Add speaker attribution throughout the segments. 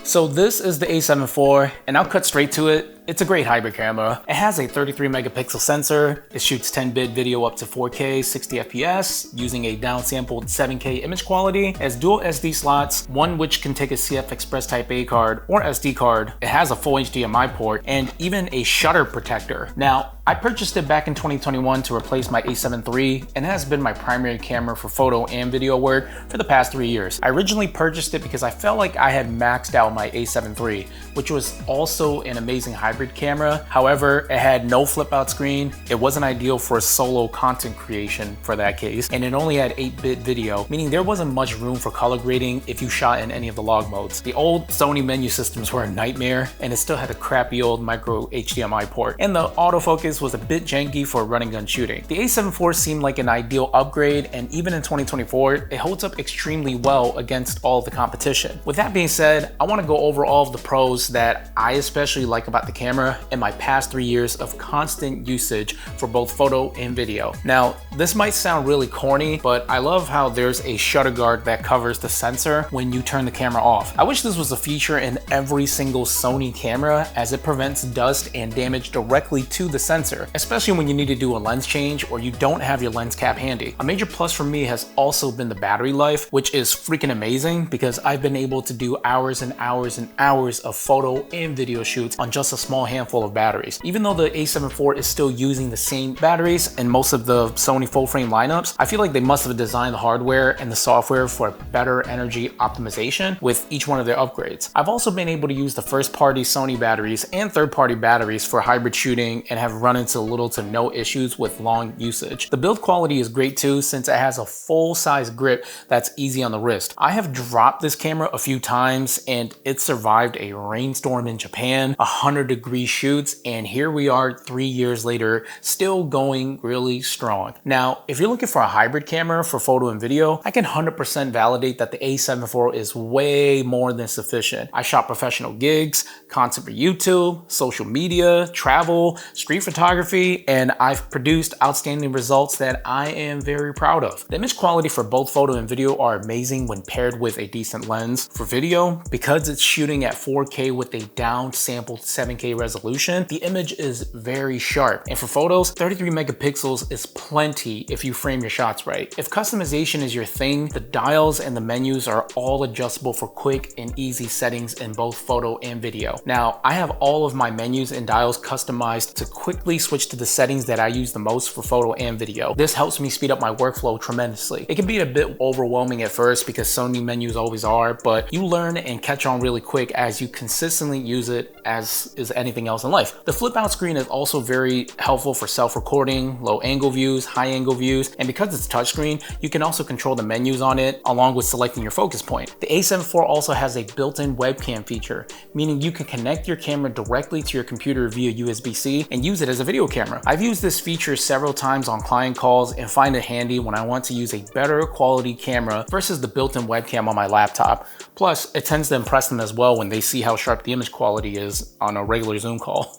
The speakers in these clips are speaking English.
Speaker 1: So this is the A7IV, and I'll cut straight to it. It's a great hybrid camera. It has a 33 megapixel sensor. It shoots 10-bit video up to 4K 60 FPS using a downsampled 7K image quality. It has dual SD slots, one which can take a CF Express Type A card or SD card. It has a full HDMI port and even a shutter protector. Now, I purchased it back in 2021 to replace my A7 III, and it has been my primary camera for photo and video work for the past 3 years. I originally purchased it because I felt like I had maxed out my A7 III, which was also an amazing hybrid camera. However, it had no flip out screen. It wasn't ideal for solo content creation for that case, and it only had 8-bit video, meaning there wasn't much room for color grading if you shot in any of the log modes. The old Sony menu systems were a nightmare, and it still had a crappy old micro HDMI port, and the autofocus was a bit janky for run and gun shooting. The A7 IV seemed like an ideal upgrade, and even in 2024, it holds up extremely well against all of the competition. With that being said, I want to go over all of the pros that I especially like about the camera in my past 3 years of constant usage for both photo and video. Now, this might sound really corny, but I love how there's a shutter guard that covers the sensor when you turn the camera off. I wish this was a feature in every single Sony camera, as it prevents dust and damage directly to the sensor, especially when you need to do a lens change or you don't have your lens cap handy. A major plus for me has also been the battery life, which is freaking amazing because I've been able to do hours and hours and hours of photo and video shoots on just a small handful of batteries. Even though the A7 IV is still using the same batteries in most of the Sony full frame lineups, I feel like they must have designed the hardware and the software for better energy optimization with each one of their upgrades. I've also been able to use the first party Sony batteries and third party batteries for hybrid shooting and have run into little to no issues with long usage. The build quality is great too, since it has a full size grip that's easy on the wrist. I have dropped this camera a few times and it survived a rainstorm in Japan, 100-degree shoots, and here we are 3 years later, still going really strong. Now, if you're looking for a hybrid camera for photo and video, I can 100% validate that the A7 IV is way more than sufficient. I shot professional gigs, content for YouTube, social media, travel, street photography, and I've produced outstanding results that I am very proud of. The image quality for both photo and video are amazing when paired with a decent lens. For video, because it's shooting at 4K with a down-sampled 7K resolution, the image is very sharp. And for photos, 33 megapixels is plenty if you frame your shots right. If customization is your thing, the dials and the menus are all adjustable for quick and easy settings in both photo and video. Now, I have all of my menus and dials customized to quickly switch to the settings that I use the most for photo and video. This helps me speed up my workflow tremendously. It can be a bit overwhelming at first because Sony menus always are, but you learn and catch on really quick as you consistently use it, as is anything else in life. The flip out screen is also very helpful for self-recording, low angle views, high angle views, and because it's touchscreen, you can also control the menus on it along with selecting your focus point. The A7 IV also has a built-in webcam feature, meaning you can connect your camera directly to your computer via USB-C and use it as a video camera. I've used this feature several times on client calls and find it handy when I want to use a better quality camera versus the built-in webcam on my laptop. Plus, it tends to impress them as well when they see how sharp the image quality is on a regular Zoom call.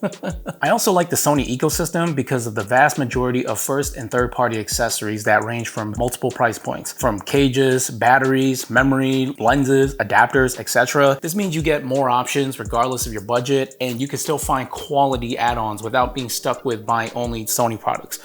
Speaker 1: I also like the Sony ecosystem because of the vast majority of first and third party accessories that range from multiple price points, from cages, batteries, memory, lenses, adapters, etc. This means you get more options regardless of your budget, and you can still find quality add-ons without being stuck with buying only Sony products.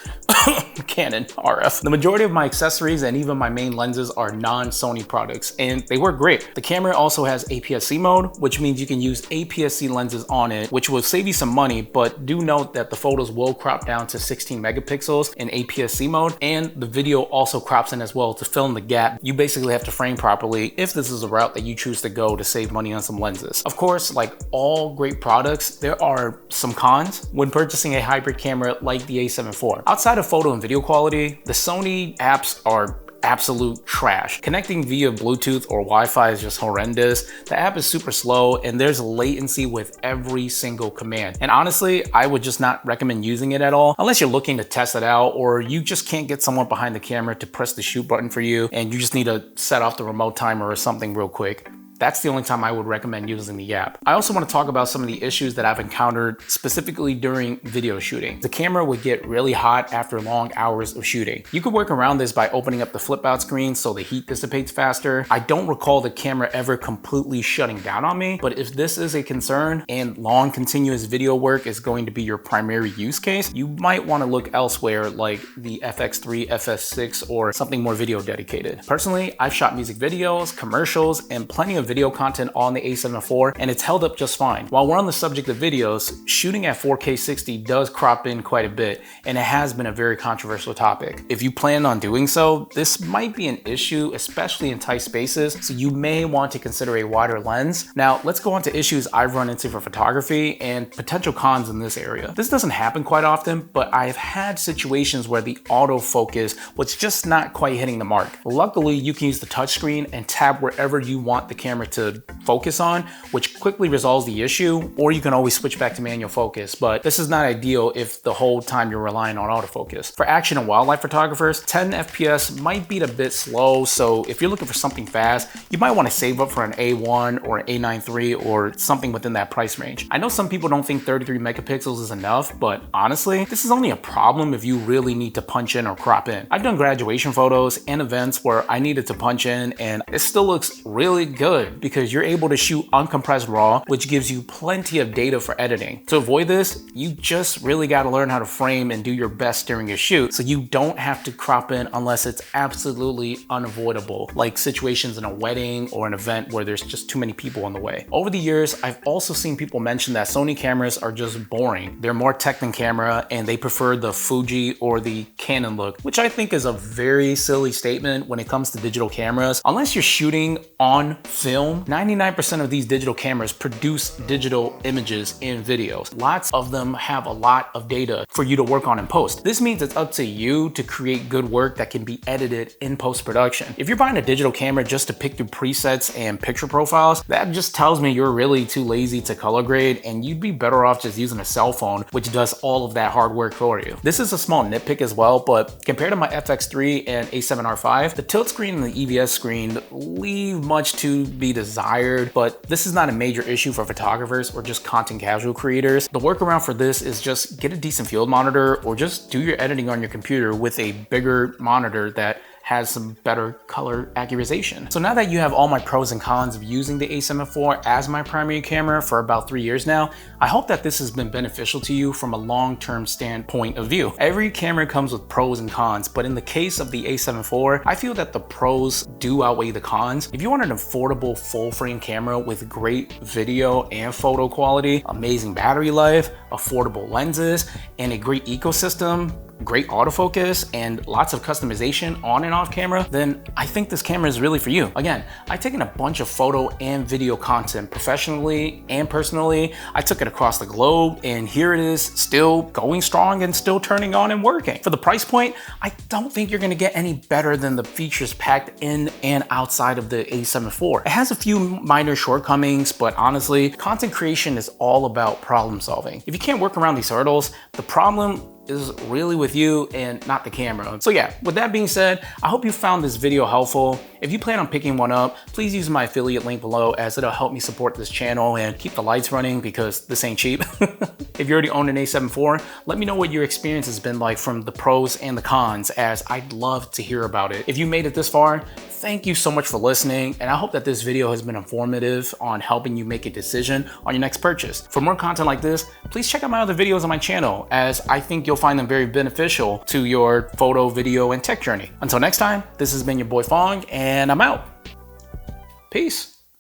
Speaker 1: Canon RF. The majority of my accessories and even my main lenses are non-Sony products, and they work great. The camera also has APS-C mode, which means you can use APS-C lenses on it, which will save you some money, but do note that the photos will crop down to 16 megapixels in APS-C mode, and the video also crops in as well to fill in the gap. You basically have to frame properly if this is a route that you choose to go to save money on some lenses. Of course, like all great products, there are some cons when purchasing a hybrid camera like the A7 IV. Outside of photo and video quality, the Sony apps are absolute trash. Connecting via Bluetooth or Wi-Fi is just horrendous. The app is super slow and there's latency with every single command. And honestly, I would just not recommend using it at all unless you're looking to test it out or you just can't get someone behind the camera to press the shoot button for you and you just need to set off the remote timer or something real quick. that's the only time I would recommend using the app. I also want to talk about some of the issues that I've encountered specifically during video shooting. The camera would get really hot after long hours of shooting. You could work around this by opening up the flip out screen so the heat dissipates faster. I don't recall the camera ever completely shutting down on me, but if this is a concern and long continuous video work is going to be your primary use case, you might want to look elsewhere like the FX3, FS6, or something more video dedicated. Personally, I've shot music videos, commercials, and plenty of video content on the A7IV, and it's held up just fine. While we're on the subject of videos, shooting at 4K 60 does crop in quite a bit, and it has been a very controversial topic. If you plan on doing so, this might be an issue, especially in tight spaces, so you may want to consider a wider lens. Now, let's go on to issues I've run into for photography and potential cons in this area. This doesn't happen quite often, but I've had situations where the autofocus was just not quite hitting the mark. Luckily, you can use the touchscreen and tap wherever you want the camera to focus on, which quickly resolves the issue, or you can always switch back to manual focus, but this is not ideal if the whole time you're relying on autofocus. For action and wildlife photographers, 10 FPS might be a bit slow, so if you're looking for something fast, you might want to save up for an A1 or an A9III or something within that price range. I know some people don't think 33 megapixels is enough, but honestly, this is only a problem if you really need to punch in or crop in. I've done graduation photos and events where I needed to punch in, and it still looks really good because you're able to shoot uncompressed RAW, which gives you plenty of data for editing. To avoid this, you just really got to learn how to frame and do your best during your shoot so you don't have to crop in unless it's absolutely unavoidable, like situations in a wedding or an event where there's just too many people on the way. Over the years, I've also seen people mention that Sony cameras are just boring. They're more tech than camera, and they prefer the Fuji or the Canon look, which I think is a very silly statement when it comes to digital cameras. Unless you're shooting on film, 99% of these digital cameras produce digital images and videos. Lots of them have a lot of data for you to work on in post. This means it's up to you to create good work that can be edited in post-production. If you're buying a digital camera just to pick through presets and picture profiles, that just tells me you're really too lazy to color grade, and you'd be better off just using a cell phone, which does all of that hard work for you. This is a small nitpick as well, but compared to my FX3 and A7R5, the tilt screen and the EVS screen leave much to be desired, but this is not a major issue for photographers or just content casual creators. The workaround for this is just get a decent field monitor or just do your editing on your computer with a bigger monitor that has some better color accurization. So now that you have all my pros and cons of using the A7IV as my primary camera for about 3 years now, I hope that this has been beneficial to you from a long-term standpoint of view. Every camera comes with pros and cons, but in the case of the A7IV, I feel that the pros do outweigh the cons. If you want an affordable full-frame camera with great video and photo quality, amazing battery life, affordable lenses, and a great ecosystem, great autofocus, and lots of customization on and off camera, then I think this camera is really for you. Again, I've taken a bunch of photo and video content professionally and personally. I took it across the globe, and here it is, still going strong and still turning on and working. For the price point, I don't think you're gonna get any better than the features packed in and outside of the A7IV. It has a few minor shortcomings, but honestly, content creation is all about problem solving. If you can't work around these hurdles, the problem is really with you and not the camera. So yeah, with that being said, I hope you found this video helpful. If you plan on picking one up, please use my affiliate link below, as it'll help me support this channel and keep the lights running because this ain't cheap. If you already own an A7IV, let me know what your experience has been like from the pros and the cons, as I'd love to hear about it. If you made it this far, thank you so much for listening, and I hope that this video has been informative on helping you make a decision on your next purchase. For more content like this, please check out my other videos on my channel, as I think you'll find them very beneficial to your photo, video, and tech journey. Until next time, this has been your boy Fong, and I'm out. Peace.